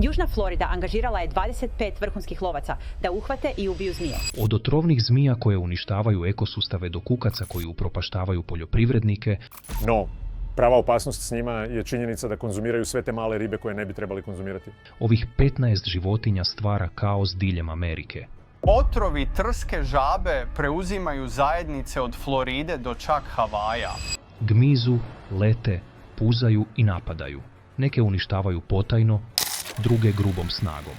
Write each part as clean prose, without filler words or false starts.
Južna Florida angažirala je 25 vrhunskih lovaca da uhvate i ubiju zmije. Od otrovnih zmija koje uništavaju ekosustave do kukaca koji upropaštavaju poljoprivrednike. No, prava opasnost s njima je činjenica da konzumiraju sve te male ribe koje ne bi trebali konzumirati. Ovih 15 životinja stvara kaos diljem Amerike. Otrovi trske žabe preuzimaju zajednice od Floride do čak Havaja. Gmizu, lete, puzaju i napadaju. Neke uništavaju potajno, druge grubom snagom.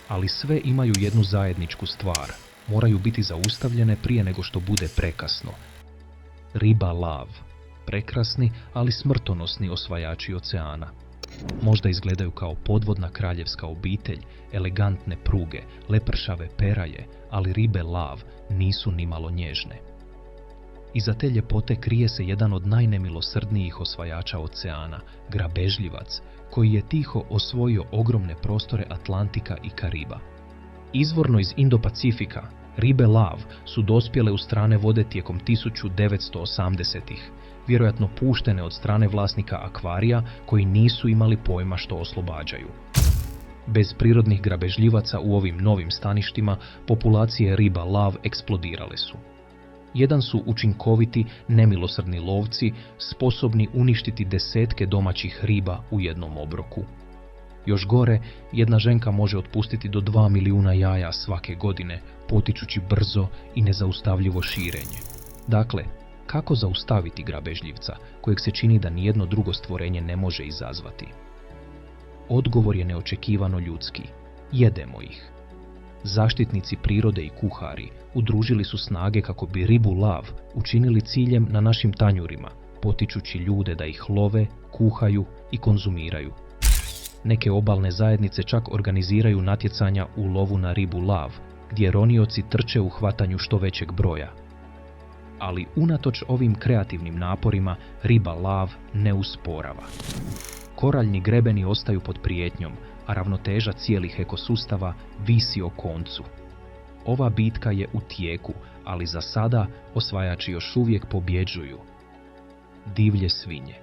Ali sve imaju jednu zajedničku stvar. Moraju biti zaustavljene prije nego što bude prekasno. Riba lav. Prekrasni, ali smrtonosni osvajači oceana. Možda izgledaju kao podvodna kraljevska obitelj, elegantne pruge, lepršave peraje, ali ribe lav nisu nimalo nježne. Iza te ljepote krije se jedan od najnemilosrdnijih osvajača oceana, grabežljivac, koji je tiho osvojio ogromne prostore Atlantika i Kariba. Izvorno iz Indo-Pacifika, ribe lav su dospjele u strane vode tijekom 1980-ih, vjerojatno puštene od strane vlasnika akvarija koji nisu imali pojma što oslobađaju. Bez prirodnih grabežljivaca u ovim novim staništima populacije riba lav eksplodirale su. Jedan su učinkoviti, nemilosrdni lovci, sposobni uništiti desetke domaćih riba u jednom obroku. Još gore, jedna ženka može otpustiti do 2 milijuna jaja svake godine, potičući brzo i nezaustavljivo širenje. Dakle, kako zaustaviti grabežljivca, kojeg se čini da nijedno drugo stvorenje ne može izazvati? Odgovor je neočekivano ljudski. Jedemo ih. Zaštitnici prirode i kuhari udružili su snage kako bi ribu lav učinili ciljem na našim tanjurima, potičući ljude da ih love, kuhaju i konzumiraju. Neke obalne zajednice čak organiziraju natjecanja u lovu na ribu lav, gdje ronioci trče u hvatanju što većeg broja. Ali unatoč ovim kreativnim naporima, riba lav ne usporava. Koraljni grebeni ostaju pod prijetnjom, a ravnoteža cijelih ekosustava visi o koncu. Ova bitka je u tijeku, ali za sada osvajači još uvijek pobjeđuju. Divlje svinje.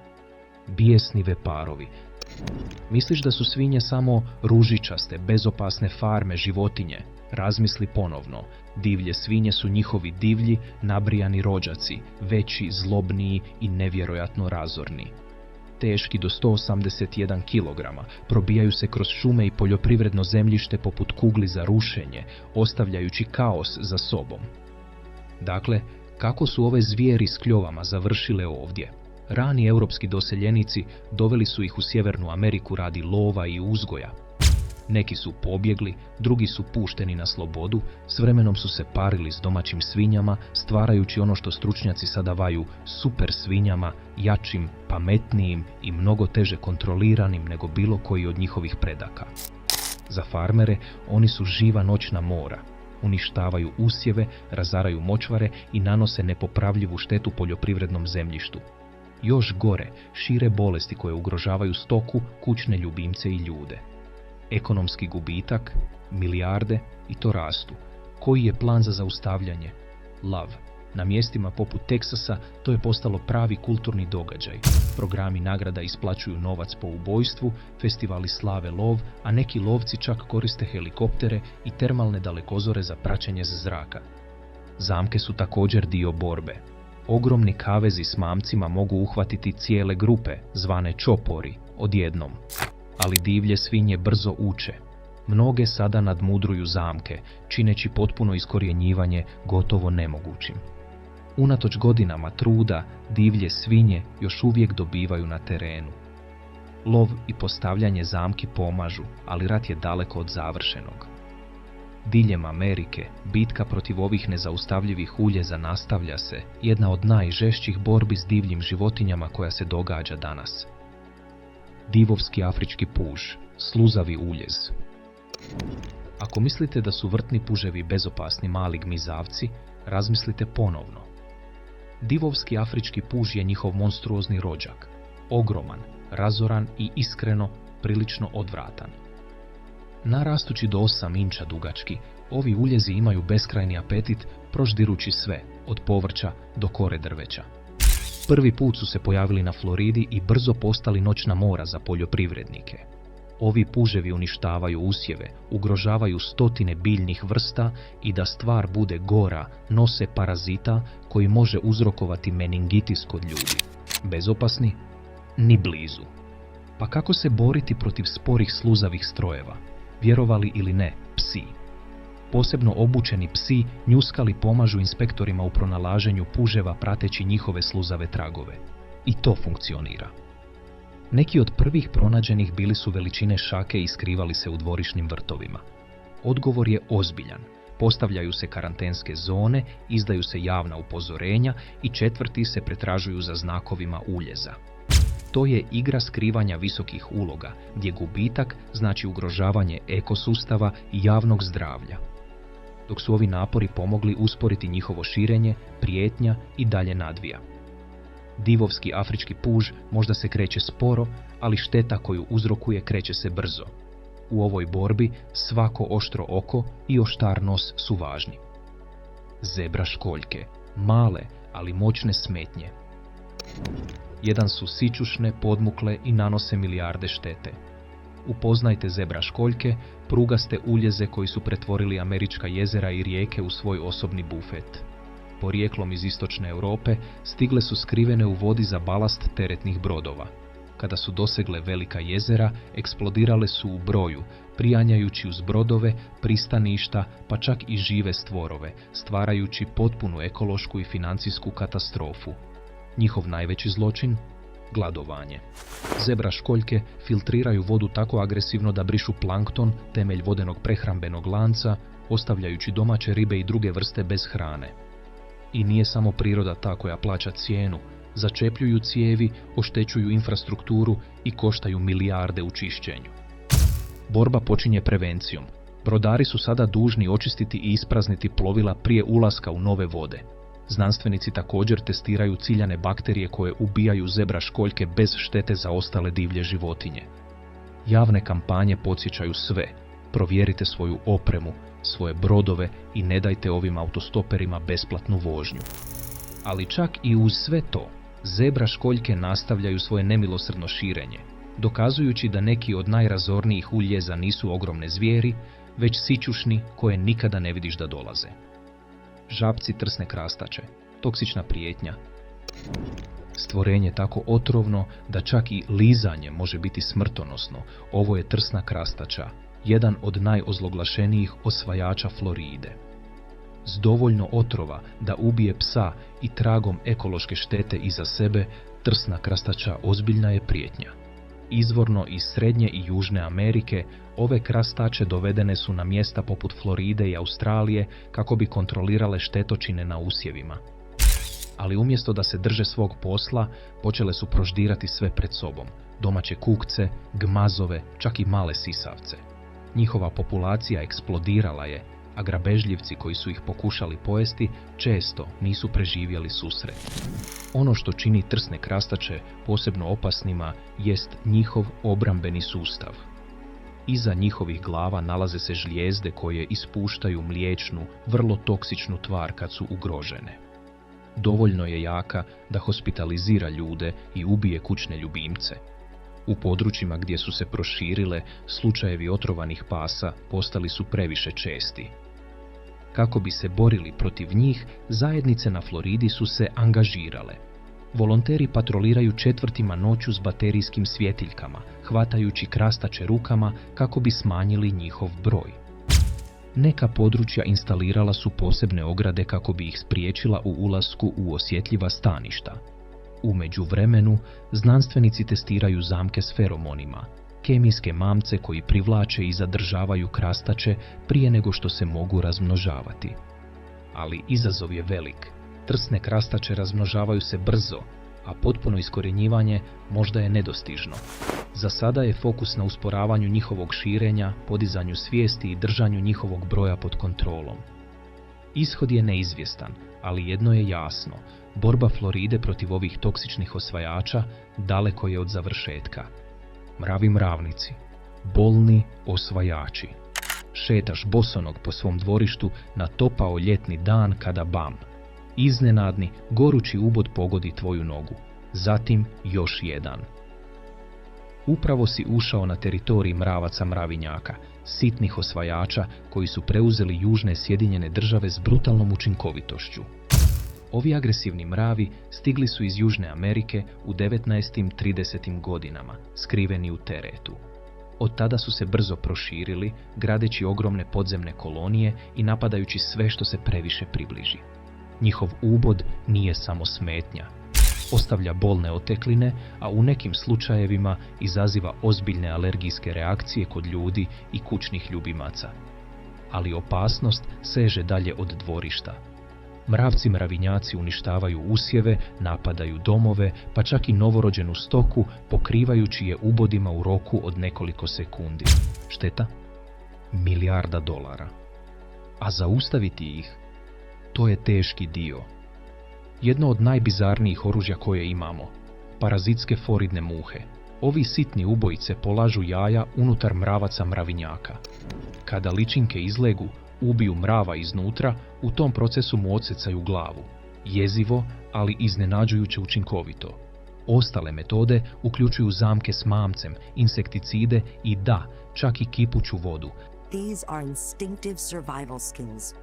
Bijesni veparovi. Misliš da su svinje samo ružičaste, bezopasne farme životinje? Razmisli ponovno. Divlje svinje su njihovi divlji, nabrijani rođaci, veći, zlobniji i nevjerojatno razorni. Teški do 181 kg, probijaju se kroz šume i poljoprivredno zemljište poput kugli za rušenje, ostavljajući kaos za sobom. Dakle, kako su ove zvijeri s kljovama završile ovdje? Rani europski doseljenici doveli su ih u Sjevernu Ameriku radi lova i uzgoja. Neki su pobjegli, drugi su pušteni na slobodu, s vremenom su se parili s domaćim svinjama, stvarajući ono što stručnjaci sada vaju super svinjama, jačim, pametnijim i mnogo teže kontroliranim nego bilo koji od njihovih predaka. Za farmere oni su živa noćna mora. Uništavaju usjeve, razaraju močvare i nanose nepopravljivu štetu poljoprivrednom zemljištu. Još gore, šire bolesti koje ugrožavaju stoku, kućne ljubimce i ljude. Ekonomski gubitak, milijarde i to rastu. Koji je plan za zaustavljanje? Lav. Na mjestima poput Teksasa to je postalo pravi kulturni događaj. Programi nagrada isplaćuju novac po ubojstvu, festivali slave lov, a neki lovci čak koriste helikoptere i termalne dalekozore za praćenje s zraka. Zamke su također dio borbe. Ogromni kavezi s mamcima mogu uhvatiti cijele grupe, zvane čopori, odjednom. Ali divlje svinje brzo uče. Mnoge sada nadmudruju zamke, čineći potpuno iskorjenjivanje gotovo nemogućim. Unatoč godinama truda, divlje svinje još uvijek dobivaju na terenu. Lov i postavljanje zamki pomažu, ali rat je daleko od završenog. Diljem Amerike, bitka protiv ovih nezaustavljivih uljeza nastavlja se, jedna od najžešćih borbi s divljim životinjama koja se događa danas. Divovski afrički puž, sluzavi uljez. Ako mislite da su vrtni puževi bezopasni mali gmizavci, razmislite ponovno. Divovski afrički puž je njihov monstruozni rođak. Ogroman, razoran i iskreno prilično odvratan. Narastući do 8 inča dugački, ovi uljezi imaju beskrajni apetit, proždirući sve, od povrća do kore drveća. Prvi put su se pojavili na Floridi i brzo postali noćna mora za poljoprivrednike. Ovi puževi uništavaju usjeve, ugrožavaju stotine biljnih vrsta i da stvar bude gora, nose parazita koji može uzrokovati meningitis kod ljudi. Bezopasni? Ni blizu. Pa kako se boriti protiv sporih sluzavih strojeva? Vjerovali ili ne, psi. Posebno obučeni psi njuskali pomažu inspektorima u pronalaženju puževa prateći njihove sluzave tragove. I to funkcionira. Neki od prvih pronađenih bili su veličine šake i skrivali se u dvorišnim vrtovima. Odgovor je ozbiljan. Postavljaju se karantenske zone, izdaju se javna upozorenja i četvrti se pretražuju za znakovima uljeza. To je igra skrivanja visokih uloga, gdje gubitak znači ugrožavanje ekosustava i javnog zdravlja. Dok su ovi napori pomogli usporiti njihovo širenje, prijetnja i dalje nadvija. Divovski afrički puž možda se kreće sporo, ali šteta koju uzrokuje kreće se brzo. U ovoj borbi svako oštro oko i oštar nos su važni. Zebra školjke, male, ali moćne smetnje. Jedan su sićušne, podmukle i nanose milijarde štete. Upoznajte zebra školjke, prugaste uljeze koji su pretvorili američka jezera i rijeke u svoj osobni bufet. Porijeklom iz istočne Europe, stigle su skrivene u vodi za balast teretnih brodova. Kada su dosegle velika jezera, eksplodirale su u broju, prijanjajući uz brodove, pristaništa, pa čak i žive stvorove, stvarajući potpunu ekološku i financijsku katastrofu. Njihov najveći zločin? Gladovanje. Zebra školjke filtriraju vodu tako agresivno da brišu plankton, temelj vodenog prehrambenog lanca, ostavljajući domaće ribe i druge vrste bez hrane. I nije samo priroda ta koja plaća cijenu, začepljuju cijevi, oštećuju infrastrukturu i koštaju milijarde u čišćenju. Borba počinje prevencijom. Brodari su sada dužni očistiti i isprazniti plovila prije ulaska u nove vode. Znanstvenici također testiraju ciljane bakterije koje ubijaju zebra školjke bez štete za ostale divlje životinje. Javne kampanje podsjećaju sve. Provjerite svoju opremu, svoje brodove i ne dajte ovim autostoperima besplatnu vožnju. Ali čak i uz sve to, zebra školjke nastavljaju svoje nemilosrdno širenje, dokazujući da neki od najrazornijih uljeza nisu ogromne zvijeri, već sićušni koje nikada ne vidiš da dolaze. Žabci trsne krastače, toksična prijetnja. Stvorenje tako otrovno da čak i lizanje može biti smrtonosno. Ovo je trsna krastača, jedan od najozloglašenijih osvajača Floride. S dovoljno otrova da ubije psa i tragom ekološke štete iza sebe, trsna krastača ozbiljna je prijetnja. Izvorno iz Srednje i Južne Amerike, ove krastače dovedene su na mjesta poput Floride i Australije kako bi kontrolirale štetočine na usjevima. Ali umjesto da se drže svog posla, počele su proždirati sve pred sobom. Domaće kukce, gmazove, čak i male sisavce. Njihova populacija eksplodirala je, a grabežljivci koji su ih pokušali pojesti često nisu preživjeli susret. Ono što čini trsne krastače posebno opasnima jest njihov obrambeni sustav. Iza njihovih glava nalaze se žlijezde koje ispuštaju mliječnu, vrlo toksičnu tvar kad su ugrožene. Dovoljno je jaka da hospitalizira ljude i ubije kućne ljubimce. U područjima gdje su se proširile, slučajevi otrovanih pasa postali su previše česti. Kako bi se borili protiv njih, zajednice na Floridi su se angažirale. Volonteri patroliraju četvrtima noću s baterijskim svjetiljkama, hvatajući krastače rukama kako bi smanjili njihov broj. Neka područja instalirala su posebne ograde kako bi ih spriječila u ulasku u osjetljiva staništa. U međuvremenu, znanstvenici testiraju zamke s feromonima, kemijske mamce koji privlače i zadržavaju krastače prije nego što se mogu razmnožavati. Ali izazov je velik. Trsne krastače razmnožavaju se brzo, a potpuno iskorjenjivanje možda je nedostižno. Za sada je fokus na usporavanju njihovog širenja, podizanju svijesti i držanju njihovog broja pod kontrolom. Ishod je neizvjestan, ali jedno je jasno. Borba Floride protiv ovih toksičnih osvajača daleko je od završetka. Mravi mravnici, bolni osvajači. Šetaš bosonog po svom dvorištu na topao ljetni dan kada bam. Iznenadni, gorući ubod pogodi tvoju nogu. Zatim još jedan. Upravo si ušao na teritorij mravaca mravinjaka, sitnih osvajača koji su preuzeli južne Sjedinjene Države s brutalnom učinkovitošću. Ovi agresivni mravi stigli su iz Južne Amerike u 19. 30. godinama, skriveni u teretu. Od tada su se brzo proširili, gradeći ogromne podzemne kolonije i napadajući sve što se previše približi. Njihov ubod nije samo smetnja. Ostavlja bolne otekline, a u nekim slučajevima izaziva ozbiljne alergijske reakcije kod ljudi i kućnih ljubimaca. Ali opasnost seže dalje od dvorišta. Mravci mravinjaci uništavaju usjeve, napadaju domove, pa čak i novorođenu stoku, pokrivajući je ubodima u roku od nekoliko sekundi. Šteta? Milijarda dolara. A zaustaviti ih, to je teški dio. Jedno od najbizarnijih oružja koje imamo, parazitske foridne muhe. Ovi sitni ubojice polažu jaja unutar mravaca mravinjaka. Kada ličinke izlegu, ubiju mrava iznutra, u tom procesu mu odsecaju glavu. Jezivo, ali iznenađujuće učinkovito. Ostale metode uključuju zamke s mamcem, insekticide i čak i kipuću vodu. These are instinctive survival skills.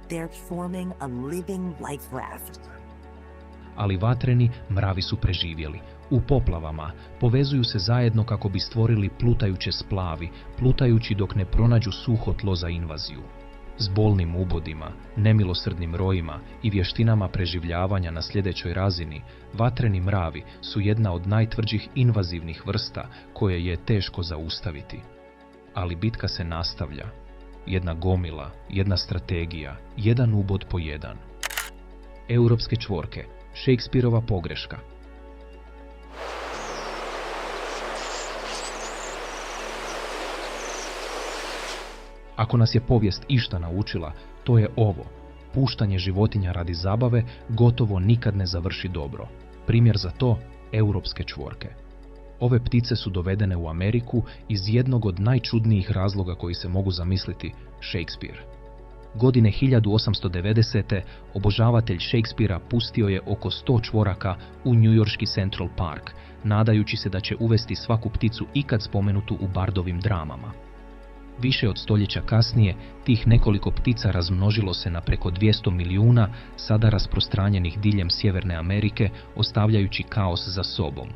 They're forming a living life raft. Ali vatreni mravi su preživjeli. U poplavama povezuju se zajedno kako bi stvorili plutajuće splavi, plutajući dok ne pronađu suho tlo za invaziju. S bolnim ubodima, nemilosrdnim rojima i vještinama preživljavanja na sljedećoj razini, vatreni mravi su jedna od najtvrđih invazivnih vrsta koje je teško zaustaviti. Ali bitka se nastavlja. Jedna gomila, jedna strategija, jedan ubod po jedan. Europske čvorke, Shakespeareova pogreška. Ako nas je povijest išta naučila, to je ovo. Puštanje životinja radi zabave gotovo nikad ne završi dobro. Primjer za to, europske čvorke. Ove ptice su dovedene u Ameriku iz jednog od najčudnijih razloga koji se mogu zamisliti, Shakespeare. Godine 1890. obožavatelj Shakespearea pustio je oko 100 čvoraka u njujorški Central Park, nadajući se da će uvesti svaku pticu ikad spomenutu u Bardovim dramama. Više od stoljeća kasnije, tih nekoliko ptica razmnožilo se na preko 200 milijuna, sada rasprostranjenih diljem Sjeverne Amerike, ostavljajući kaos za sobom.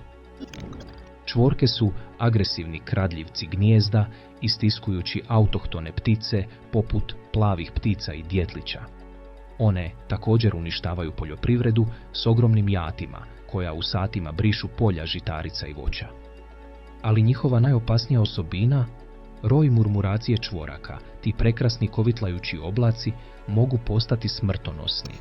Čvorke su agresivni kradljivci gnijezda, istiskujući autohtone ptice poput plavih ptica i djetlića. One također uništavaju poljoprivredu s ogromnim jatima, koja u satima brišu polja žitarica i voća. Ali njihova najopasnija osobina, roj murmuracije čvoraka, ti prekrasni kovitlajući oblaci, mogu postati smrtonosni.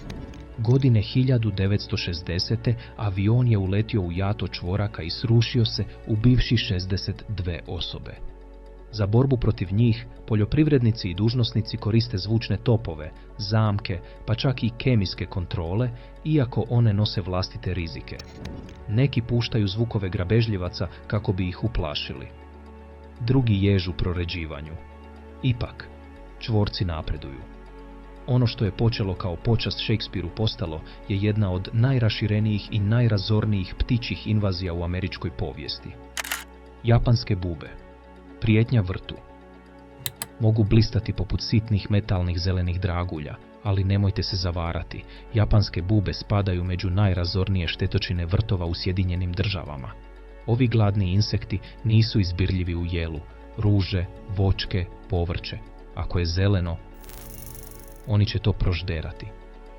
Godine 1960. avion je uletio u jato čvoraka i srušio se, ubivši 62 osobe. Za borbu protiv njih, poljoprivrednici i dužnosnici koriste zvučne topove, zamke, pa čak i kemijske kontrole, iako one nose vlastite rizike. Neki puštaju zvukove grabežljivaca kako bi ih uplašili. Drugi ježu proređivanju. Ipak, čvorci napreduju. Ono što je počelo kao počast Shakespeareu postalo je jedna od najraširenijih i najrazornijih ptičjih invazija u američkoj povijesti. Japanske bube. Prijetnja vrtu. Mogu blistati poput sitnih metalnih zelenih dragulja, ali nemojte se zavarati. Japanske bube spadaju među najrazornije štetočine vrtova u Sjedinjenim Državama. Ovi gladni insekti nisu izbirljivi u jelu, ruže, voćke, povrće. Ako je zeleno, oni će to prožderati.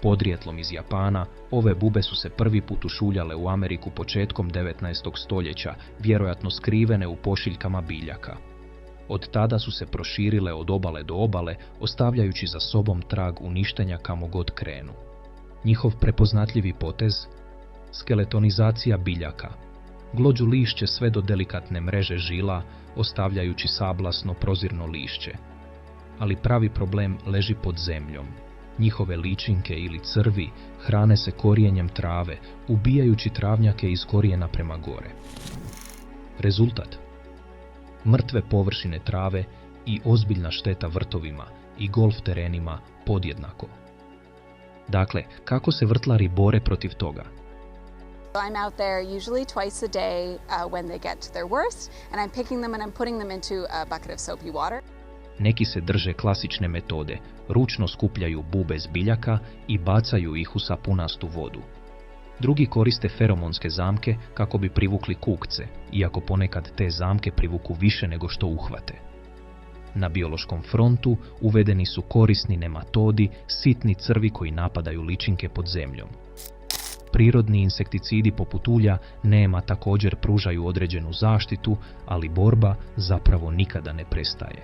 Podrijetlom iz Japana, ove bube su se prvi put ušuljale u Ameriku početkom 19. stoljeća, vjerojatno skrivene u pošiljkama biljaka. Od tada su se proširile od obale do obale, ostavljajući za sobom trag uništenja kamo god krenu. Njihov prepoznatljivi potez? Skeletonizacija biljaka. Glođu lišće sve do delikatne mreže žila, ostavljajući sablasno prozirno lišće. Ali pravi problem leži pod zemljom. Njihove ličinke ili crvi hrane se korijenjem trave, ubijajući travnjake iz korijena prema gore. Rezultat? Mrtve površine trave i ozbiljna šteta vrtovima i golf terenima podjednako. Dakle, kako se vrtlari bore protiv toga? I'm out there usually twice a day when they get to their worst, and I'm picking them and I'm putting them into a bucket of soapy water. Neki se drže klasične metode, ručno skupljaju bube s biljaka i bacaju ih u sapunastu vodu. Drugi koriste feromonske zamke kako bi privukli kukce, iako ponekad te zamke privuku više nego što uhvate. Na biološkom frontu uvedeni su korisni nematodi, sitni crvi koji napadaju ličinke pod zemljom. Prirodni insekticidi poput ulja nema također pružaju određenu zaštitu, ali borba zapravo nikada ne prestaje.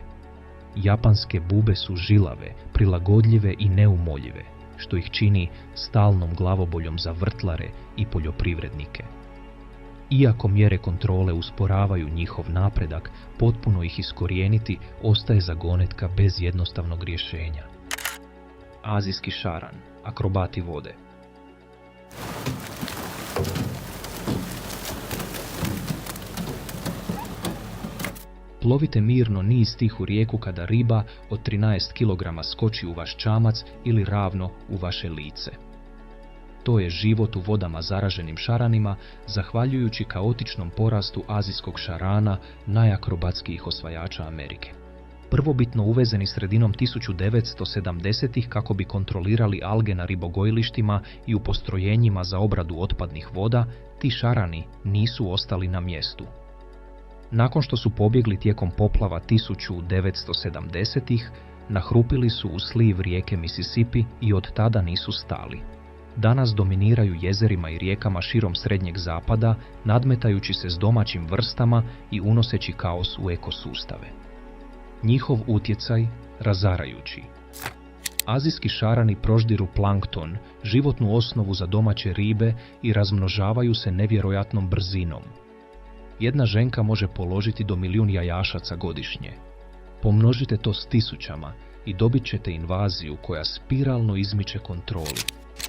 Japanske bube su žilave, prilagodljive i neumoljive, što ih čini stalnom glavoboljom za vrtlare i poljoprivrednike. Iako mjere kontrole usporavaju njihov napredak, potpuno ih iskorijeniti ostaje zagonetka bez jednostavnog rješenja. Azijski šaran, akrobati vode. Plovite mirno niz tihu rijeku kada riba od 13 kg skoči u vaš čamac ili ravno u vaše lice. To je život u vodama zaraženim šaranima, zahvaljujući kaotičnom porastu azijskog šarana, najakrobatskijih osvajača Amerike. Prvobitno uvezeni sredinom 1970-ih kako bi kontrolirali alge na ribogojilištima i u postrojenjima za obradu otpadnih voda, ti šarani nisu ostali na mjestu. Nakon što su pobjegli tijekom poplava 1970-ih, nahrupili su u sliv rijeke Mississippi i od tada nisu stali. Danas dominiraju jezerima i rijekama širom Srednjeg zapada, nadmetajući se s domaćim vrstama i unoseći kaos u ekosustave. Njihov utjecaj razarajući. Azijski šarani proždiru plankton, životnu osnovu za domaće ribe, i razmnožavaju se nevjerojatnom brzinom. Jedna ženka može položiti do 1.000.000 jajašaca godišnje. Pomnožite to s 1000 i dobit ćete invaziju koja spiralno izmiče kontroli.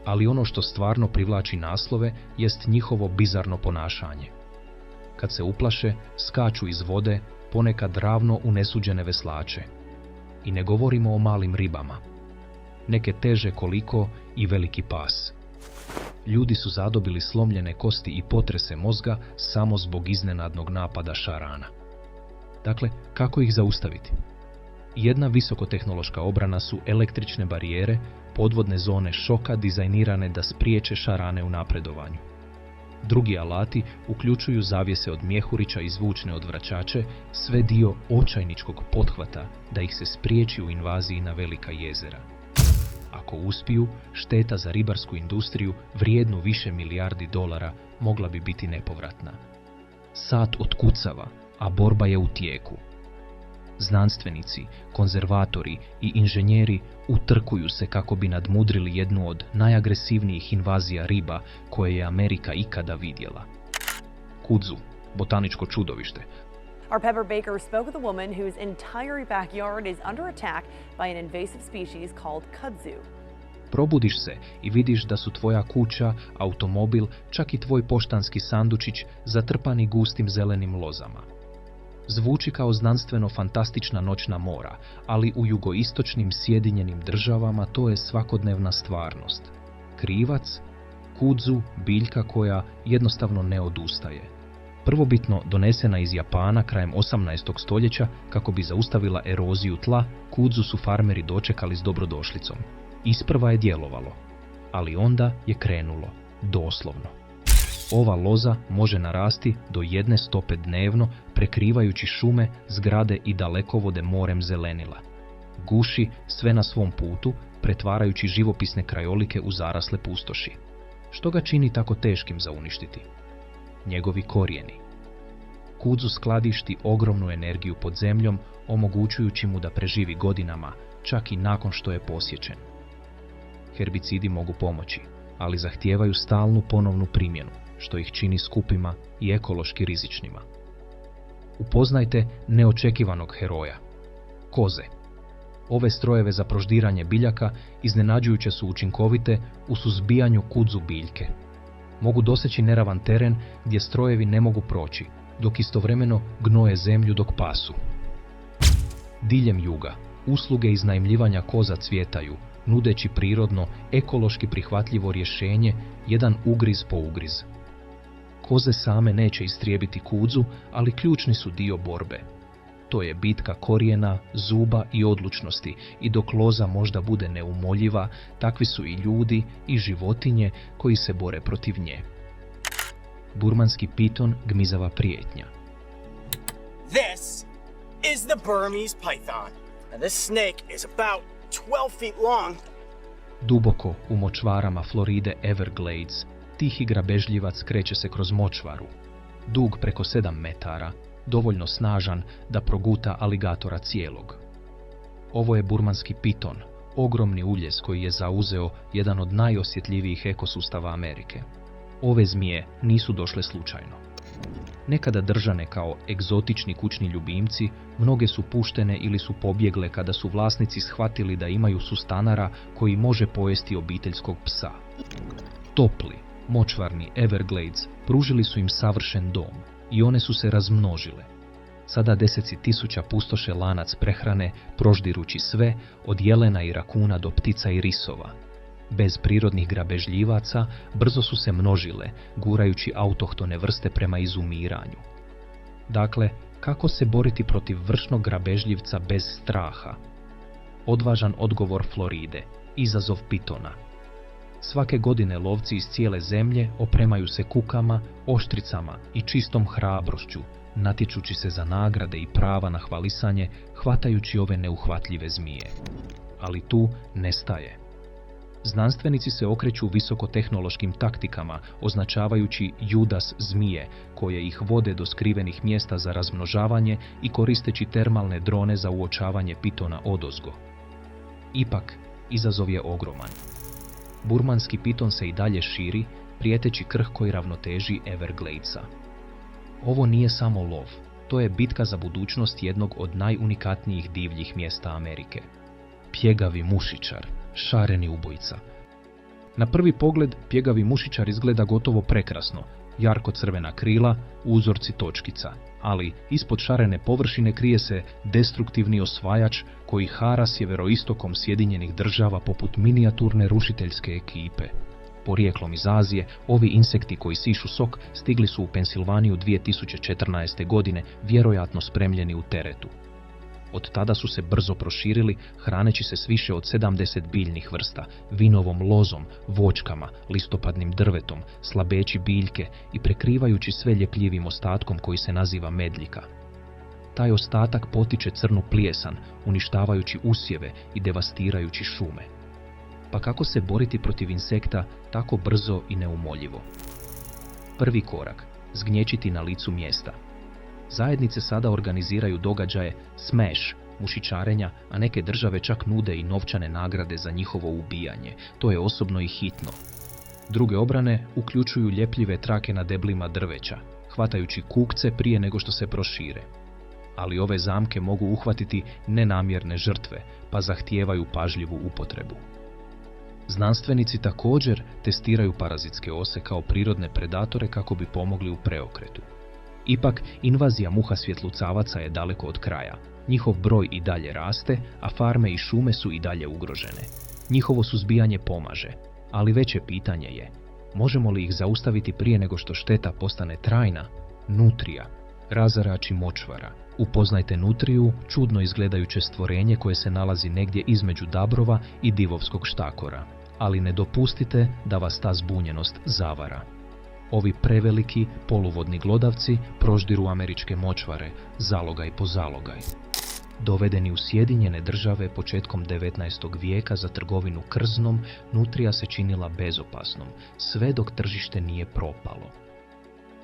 Ali ono što stvarno privlači naslove jest njihovo bizarno ponašanje. Kad se uplaše, skaču iz vode, ponekad ravno u nesuđene veslače. I ne govorimo o malim ribama. Neke teže koliko i veliki pas. Ljudi su zadobili slomljene kosti i potrese mozga samo zbog iznenadnog napada šarana. Dakle, kako ih zaustaviti? Jedna visokotehnološka obrana su električne barijere, podvodne zone šoka dizajnirane da spriječe šarane u napredovanju. Drugi alati uključuju zavjese od mjehurića i zvučne odvraćače, sve dio očajničkog pothvata da ih se spriječi u invaziji na velika jezera. Ako uspiju, šteta za ribarsku industriju vrijednu više milijardi dolara mogla bi biti nepovratna. Sat otkucava, a borba je u tijeku. Znanstvenici, konzervatori i inženjeri utrkuju se kako bi nadmudrili jednu od najagresivnijih invazija riba koje je Amerika ikada vidjela. Kudzu, botaničko čudovište. Our Pepper Baker spoke with a woman whose entire backyard is under attack by an invasive species called kudzu. Probudiš se i vidiš da su tvoja kuća, automobil, čak i tvoj poštanski sandučić zatrpani gustim zelenim lozama. Zvuči kao znanstveno fantastična noćna mora, ali u jugoistočnim Sjedinjenim Državama to je svakodnevna stvarnost. Krivac, kudzu, biljka koja jednostavno ne odustaje. Prvobitno donesena iz Japana krajem 18. stoljeća kako bi zaustavila eroziju tla, kudzu su farmeri dočekali s dobrodošlicom. Isprva je djelovalo, ali onda je krenulo, doslovno. Ova loza može narasti do 1 stope dnevno, prekrivajući šume, zgrade i dalekovode morem zelenila. Guši sve na svom putu, pretvarajući živopisne krajolike u zarasle pustoši. Što ga čini tako teškim za uništiti? Njegovi korijeni. Kudzu skladišti ogromnu energiju pod zemljom, omogućujući mu da preživi godinama, čak i nakon što je posječen. Herbicidi mogu pomoći, ali zahtijevaju stalnu ponovnu primjenu, što ih čini skupima i ekološki rizičnima. Upoznajte neočekivanog heroja. Koze. Ove strojeve za proždiranje biljaka iznenađujuće su učinkovite u suzbijanju kudzu biljke. Mogu doseći neravan teren gdje strojevi ne mogu proći, dok istovremeno gnoje zemlju dok pasu. Diljem juga, usluge iznajmljivanja koza cvjetaju, nudeći prirodno, ekološki prihvatljivo rješenje, jedan ugriz po ugriz. Koze same neće istrijebiti kudzu, ali ključni su dio borbe. To je bitka korijena, zuba i odlučnosti i dok loza možda bude neumoljiva, takvi su i ljudi i životinje koji se bore protiv nje. Burmanski piton gmizava prijetnja. This is the Burmese python. And this snake is about 12 feet long. Duboko u močvarama Floride Everglades, tihi grabežljivac kreće se kroz močvaru. Dug preko 7 metara, dovoljno snažan da proguta aligatora cijelog. Ovo je burmanski piton, ogromni uljez koji je zauzeo jedan od najosjetljivijih ekosustava Amerike. Ove zmije nisu došle slučajno. Nekada držane kao egzotični kućni ljubimci, mnoge su puštene ili su pobjegle kada su vlasnici shvatili da imaju sustanara koji može pojesti obiteljskog psa. Topli, močvarni Everglades pružili su im savršen dom i one su se razmnožile. Sada deseci tisuća pustoše lanac prehrane, proždirući sve od jelena i rakuna do ptica i risova. Bez prirodnih grabežljivaca brzo su se množile, gurajući autohtone vrste prema izumiranju. Dakle, kako se boriti protiv vršnog grabežljivca bez straha? Odvažan odgovor Floride, izazov pitona. Svake godine lovci iz cijele zemlje opremaju se kukama, oštricama i čistom hrabrošću, natječući se za nagrade i prava na hvalisanje, hvatajući ove neuhvatljive zmije. Ali tu ne staje. Znanstvenici se okreću visokotehnološkim taktikama, označavajući Judas zmije, koje ih vode do skrivenih mjesta za razmnožavanje i koristeći termalne drone za uočavanje pitona odozgo. Ipak, izazov je ogroman. Burmanski piton se i dalje širi, prijeteći krhkoj ravnoteži Evergladesa. Ovo nije samo lov, to je bitka za budućnost jednog od najunikatnijih divljih mjesta Amerike. Pjegavi mušičar, šareni ubojica. Na prvi pogled pjegavi mušičar izgleda gotovo prekrasno, jarko crvena krila, uzorci točkica, ali ispod šarene površine krije se destruktivni osvajač koji hara sjeveroistokom Sjedinjenih Država poput minijaturne rušiteljske ekipe. Porijeklom iz Azije, ovi insekti koji sišu sok stigli su u Pensilvaniju 2014. godine, vjerojatno spremljeni u teretu. Od tada su se brzo proširili, hraneći se s više od 70 biljnih vrsta, vinovom lozom, voćkama, listopadnim drvetom, slabeći biljke i prekrivajući sve ljepljivim ostatkom koji se naziva medljika. Taj ostatak potiče crnu plijesan, uništavajući usjeve i devastirajući šume. Pa kako se boriti protiv insekta tako brzo i neumoljivo? Prvi korak, zgnječiti na licu mjesta. Zajednice sada organiziraju događaje smash, mušičarenja, a neke države čak nude i novčane nagrade za njihovo ubijanje. To je osobno i hitno. Druge obrane uključuju ljepljive trake na deblima drveća, hvatajući kukce prije nego što se prošire. Ali ove zamke mogu uhvatiti nenamjerne žrtve, pa zahtijevaju pažljivu upotrebu. Znanstvenici također testiraju parazitske ose kao prirodne predatore kako bi pomogli u preokretu. Ipak, invazija muha svjetlucavaca je daleko od kraja. Njihov broj i dalje raste, a farme i šume su i dalje ugrožene. Njihovo suzbijanje pomaže, ali veće pitanje je, možemo li ih zaustaviti prije nego što šteta postane trajna? Nutrija, razarači močvara. Upoznajte nutriju, čudno izgledajuće stvorenje koje se nalazi negdje između dabrova i divovskog štakora. Ali ne dopustite da vas ta zbunjenost zavara. Ovi preveliki, poluvodni glodavci proždiru američke močvare, zalogaj po zalogaj. Dovedeni u Sjedinjene Države početkom 19. vijeka za trgovinu krznom, nutrija se činila bezopasnom, sve dok tržište nije propalo.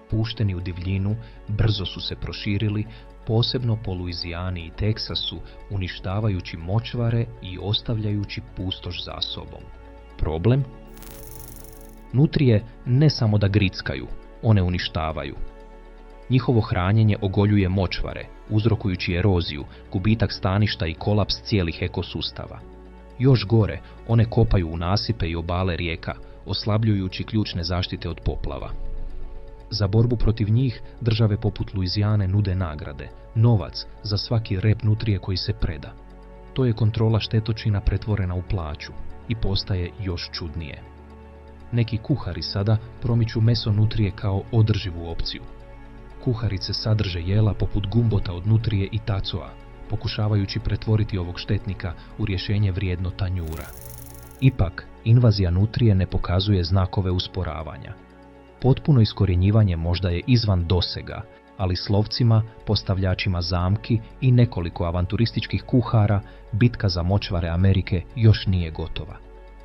Pušteni u divljinu, brzo su se proširili, posebno po Luizijani i Teksasu, uništavajući močvare i ostavljajući pustoš za sobom. Problem? Nutrije ne samo da grickaju, one uništavaju. Njihovo hranjenje ogoljuje močvare, uzrokujući eroziju, gubitak staništa i kolaps cijelih ekosustava. Još gore, one kopaju u nasipe i obale rijeka, oslabljujući ključne zaštite od poplava. Za borbu protiv njih države poput Luizijane nude nagrade, novac za svaki rep nutrije koji se preda. To je kontrola štetočina pretvorena u plaću i postaje još čudnije. Neki kuhari sada promiču meso nutrije kao održivu opciju. Kuharice sadrže jela poput gumbota od nutrije i tacoa, pokušavajući pretvoriti ovog štetnika u rješenje vrijedno tanjura. Ipak, invazija nutrije ne pokazuje znakove usporavanja. Potpuno iskorjenjivanje možda je izvan dosega, ali s lovcima, postavljačima zamki i nekoliko avanturističkih kuhara, bitka za močvare Amerike još nije gotova.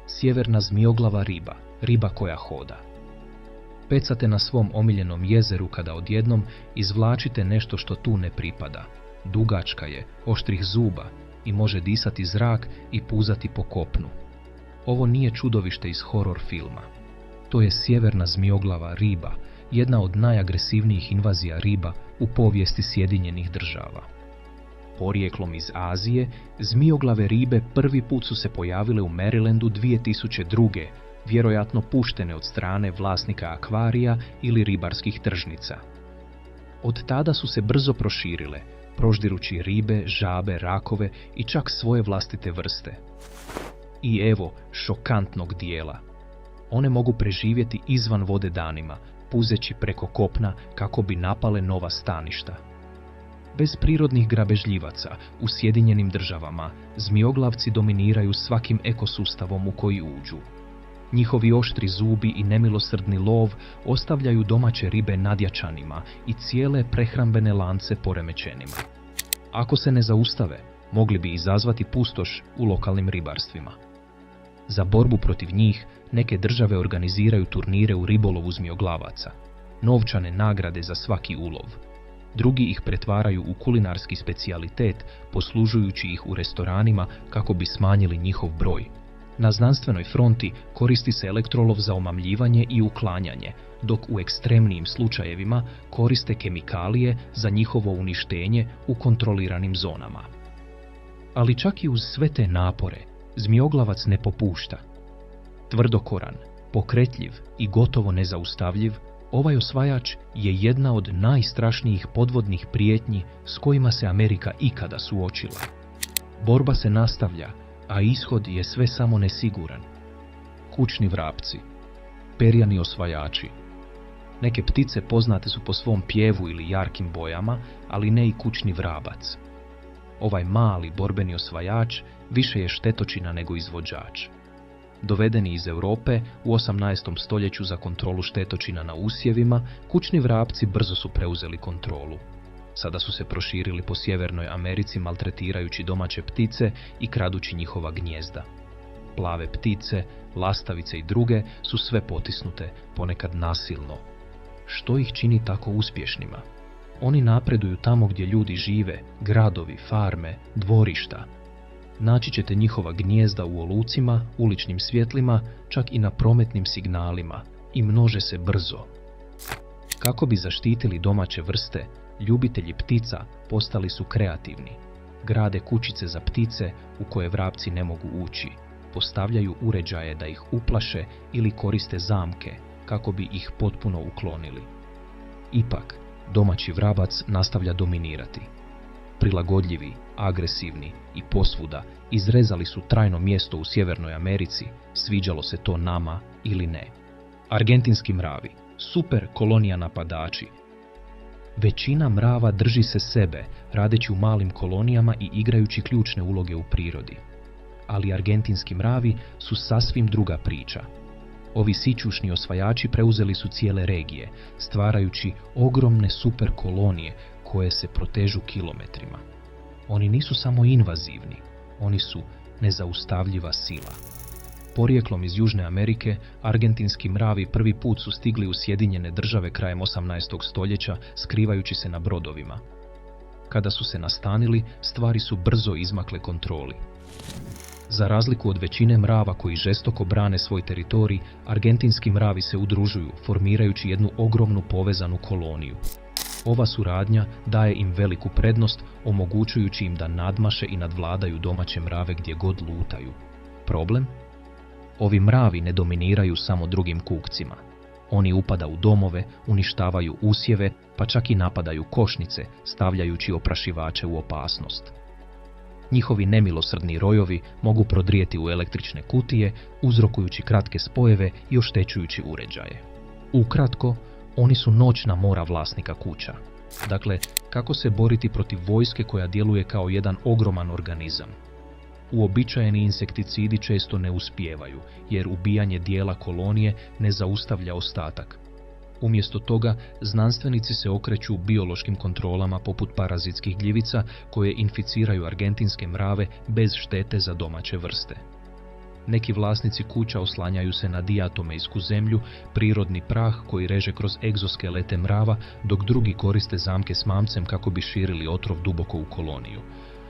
Sjeverna zmijoglava riba, riba koja hoda. Pecate na svom omiljenom jezeru kada odjednom izvlačite nešto što tu ne pripada. Dugačka je, oštrih zuba i može disati zrak i puzati po kopnu. Ovo nije čudovište iz horor filma. To je sjeverna zmijoglava riba, jedna od najagresivnijih invazija riba u povijesti Sjedinjenih Država. Porijeklom iz Azije, zmijoglave ribe prvi put su se pojavile u Marylandu 2002. Vjerojatno puštene od strane vlasnika akvarija ili ribarskih tržnica. Od tada su se brzo proširile, proždirući ribe, žabe, rakove i čak svoje vlastite vrste. I evo šokantnog dijela. One mogu preživjeti izvan vode danima, puzeći preko kopna kako bi napale nova staništa. Bez prirodnih grabežljivaca u Sjedinjenim Državama, zmijoglavci dominiraju svakim ekosustavom u koji uđu. Njihovi oštri zubi i nemilosrdni lov ostavljaju domaće ribe nadjačanima i cijele prehrambene lance poremećenima. Ako se ne zaustave, mogli bi izazvati pustoš u lokalnim ribarstvima. Za borbu protiv njih, neke države organiziraju turnire u ribolovu zmijoglavaca, novčane nagrade za svaki ulov. Drugi ih pretvaraju u kulinarski specijalitet, poslužujući ih u restoranima kako bi smanjili njihov broj. Na znanstvenoj fronti koristi se elektrolov za omamljivanje i uklanjanje, dok u ekstremnijim slučajevima koriste kemikalije za njihovo uništenje u kontroliranim zonama. Ali čak i uz sve te napore, zmijoglavac ne popušta. Tvrdokoran, pokretljiv i gotovo nezaustavljiv, ovaj osvajač je jedna od najstrašnijih podvodnih prijetnji s kojima se Amerika ikada suočila. Borba se nastavlja, a ishod je sve samo nesiguran. Kućni vrapci, perjani osvajači. Neke ptice poznate su po svom pjevu ili jarkim bojama, ali ne i kućni vrabac. Ovaj mali borbeni osvajač više je štetočina nego izvođač. Dovedeni iz Europe u 18. stoljeću za kontrolu štetočina na usjevima, kućni vrapci brzo su preuzeli kontrolu. Sada su se proširili po Sjevernoj Americi maltretirajući domaće ptice i kradući njihova gnijezda. Plave ptice, lastavice i druge su sve potisnute, ponekad nasilno. Što ih čini tako uspješnima? Oni napreduju tamo gdje ljudi žive, gradovi, farme, dvorišta. Naći ćete njihova gnijezda u olucima, uličnim svjetlima, čak i na prometnim signalima i množe se brzo. Kako bi zaštitili domaće vrste, ljubitelji ptica postali su kreativni. Grade kućice za ptice u koje vrapci ne mogu ući, postavljaju uređaje da ih uplaše ili koriste zamke kako bi ih potpuno uklonili. Ipak, domaći vrabac nastavlja dominirati. Prilagodljivi, agresivni i posvuda izrezali su trajno mjesto u Sjevernoj Americi, sviđalo se to nama ili ne. Argentinski mravi, super kolonija napadači. Većina mrava drži se sebe, radeći u malim kolonijama i igrajući ključne uloge u prirodi. Ali argentinski mravi su sasvim druga priča. Ovi sićušni osvajači preuzeli su cijele regije, stvarajući ogromne super kolonije koje se protežu kilometrima. Oni nisu samo invazivni, oni su nezaustavljiva sila. Porijeklom iz Južne Amerike, argentinski mravi prvi put su stigli u Sjedinjene Države krajem 18. stoljeća, skrivajući se na brodovima. Kada su se nastanili, stvari su brzo izmakle kontroli. Za razliku od većine mrava koji žestoko brane svoj teritorij, argentinski mravi se udružuju, formirajući jednu ogromnu povezanu koloniju. Ova suradnja daje im veliku prednost, omogućujući im da nadmaše i nadvladaju domaće mrave gdje god lutaju. Problem? Ovi mravi ne dominiraju samo drugim kukcima. Oni upadaju u domove, uništavaju usjeve, pa čak i napadaju košnice, stavljajući oprašivače u opasnost. Njihovi nemilosrdni rojovi mogu prodrijeti u električne kutije, uzrokujući kratke spojeve i oštećujući uređaje. Ukratko, oni su noćna mora vlasnika kuća. Dakle, kako se boriti protiv vojske koja djeluje kao jedan ogroman organizam? Uobičajeni insekticidi često ne uspijevaju, jer ubijanje dijela kolonije ne zaustavlja ostatak. Umjesto toga, znanstvenici se okreću biološkim kontrolama poput parazitskih gljivica koje inficiraju argentinske mrave bez štete za domaće vrste. Neki vlasnici kuća oslanjaju se na diatomejsku zemlju, prirodni prah koji reže kroz egzoskelete mrava, dok drugi koriste zamke s mamcem kako bi širili otrov duboko u koloniju.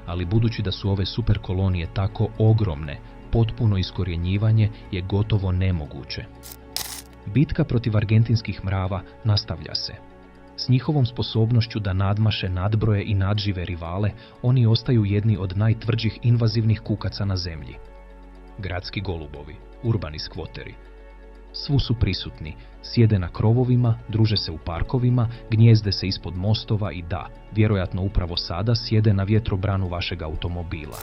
Ali budući da su ove superkolonije tako ogromne, potpuno iskorjenjivanje je gotovo nemoguće. Bitka protiv argentinskih mrava nastavlja se. S njihovom sposobnošću da nadmaše nadbroje i nadžive rivale, oni ostaju jedni od najtvrđih invazivnih kukaca na zemlji. Gradski golubovi, urbani skvoteri. Svu su prisutni, sjede na krovovima, druže se u parkovima, gnijezde se ispod mostova i da, vjerojatno upravo sada sjede na vjetrobranu vašeg automobila.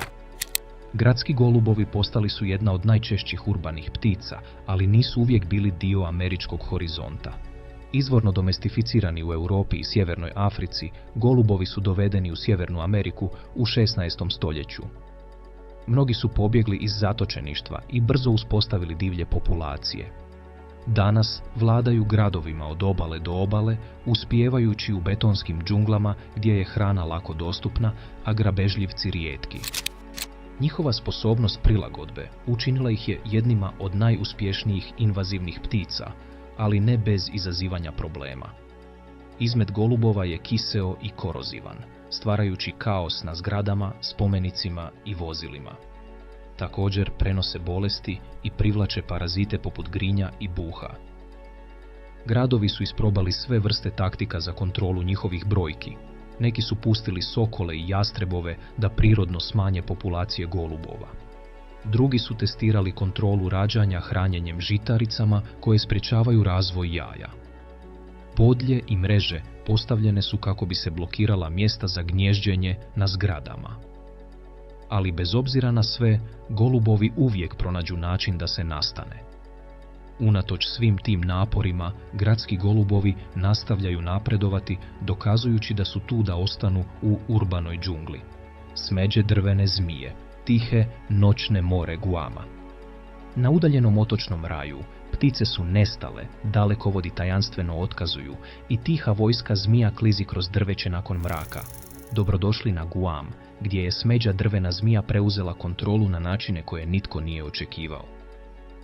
Gradski golubovi postali su jedna od najčešćih urbanih ptica, ali nisu uvijek bili dio američkog horizonta. Izvorno domestificirani u Europi i Sjevernoj Africi, golubovi su dovedeni u Sjevernu Ameriku u 16. stoljeću. Mnogi su pobjegli iz zatočeništva i brzo uspostavili divlje populacije. Danas vladaju gradovima od obale do obale, uspijevajući u betonskim džunglama gdje je hrana lako dostupna, a grabežljivci rijetki. Njihova sposobnost prilagodbe učinila ih je jednima od najuspješnijih invazivnih ptica, ali ne bez izazivanja problema. Izmet golubova je kiseo i korozivan, stvarajući kaos na zgradama, spomenicima i vozilima. Također prenose bolesti i privlače parazite poput grinja i buha. Gradovi su isprobali sve vrste taktika za kontrolu njihovih brojki. Neki su pustili sokole i jastrebove da prirodno smanje populacije golubova. Drugi su testirali kontrolu rađanja hranjenjem žitaricama koje sprječavaju razvoj jaja. Podlje i mreže postavljene su kako bi se blokirala mjesta za gnježđenje na zgradama. Ali bez obzira na sve, golubovi uvijek pronađu način da se nastane. Unatoč svim tim naporima, gradski golubovi nastavljaju napredovati, dokazujući da su tu da ostanu u urbanoj džungli. Smeđe drvene zmije, tihe noćne more Guama. Na udaljenom otočnom raju, ptice su nestale, dalekovodi tajanstveno otkazuju i tiha vojska zmija klizi kroz drveće nakon mraka. Dobrodošli na Guam, gdje je smeđa drvena zmija preuzela kontrolu na načine koje nitko nije očekivao.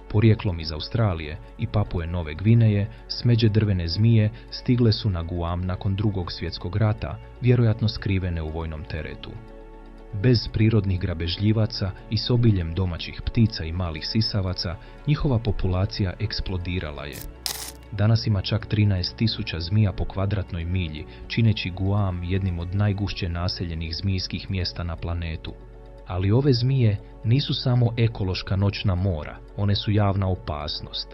Porijeklom iz Australije i Papue Nove Gvineje, smeđe drvene zmije stigle su na Guam nakon Drugog svjetskog rata, vjerojatno skrivene u vojnom teretu. Bez prirodnih grabežljivaca i s obiljem domaćih ptica i malih sisavaca, njihova populacija eksplodirala je. Danas ima čak 13.000 zmija po kvadratnoj milji, čineći Guam jednim od najgušće naseljenih zmijskih mjesta na planetu. Ali ove zmije nisu samo ekološka noćna mora, one su javna opasnost.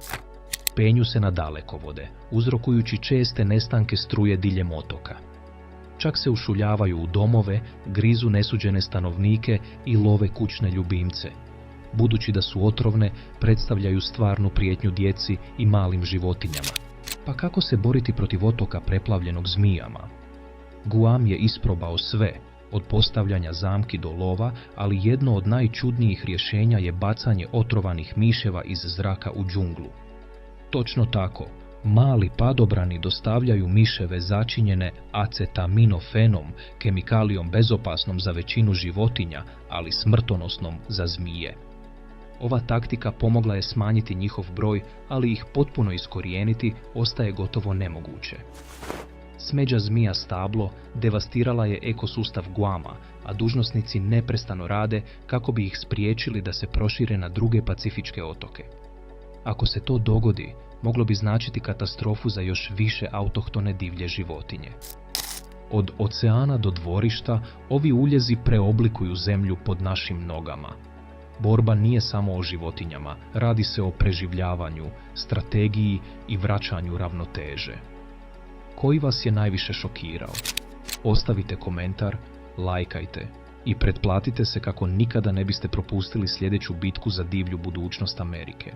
Penju se na dalekovode, uzrokujući česte nestanke struje diljem otoka. Čak se ušuljavaju u domove, grizu nesuđene stanovnike i love kućne ljubimce. Budući da su otrovne, predstavljaju stvarnu prijetnju djeci i malim životinjama. Pa kako se boriti protiv otoka preplavljenog zmijama? Guam je isprobao sve, od postavljanja zamki do lova, ali jedno od najčudnijih rješenja je bacanje otrovanih miševa iz zraka u džunglu. Točno tako, mali padobrani dostavljaju miševe začinjene acetaminofenom, kemikalijom bezopasnom za većinu životinja, ali smrtonosnom za zmije. Ova taktika pomogla je smanjiti njihov broj, ali ih potpuno iskorijeniti ostaje gotovo nemoguće. Smeđa zmija stablo devastirala je ekosustav Guama, a dužnosnici neprestano rade kako bi ih spriječili da se prošire na druge pacifičke otoke. Ako se to dogodi, moglo bi značiti katastrofu za još više autohtone divlje životinje. Od oceana do dvorišta ovi uljezi preoblikuju zemlju pod našim nogama. Borba nije samo o životinjama, radi se o preživljavanju, strategiji i vraćanju ravnoteže. Koji vas je najviše šokirao? Ostavite komentar, lajkajte i pretplatite se kako nikada ne biste propustili sljedeću bitku za divlju budućnost Amerike.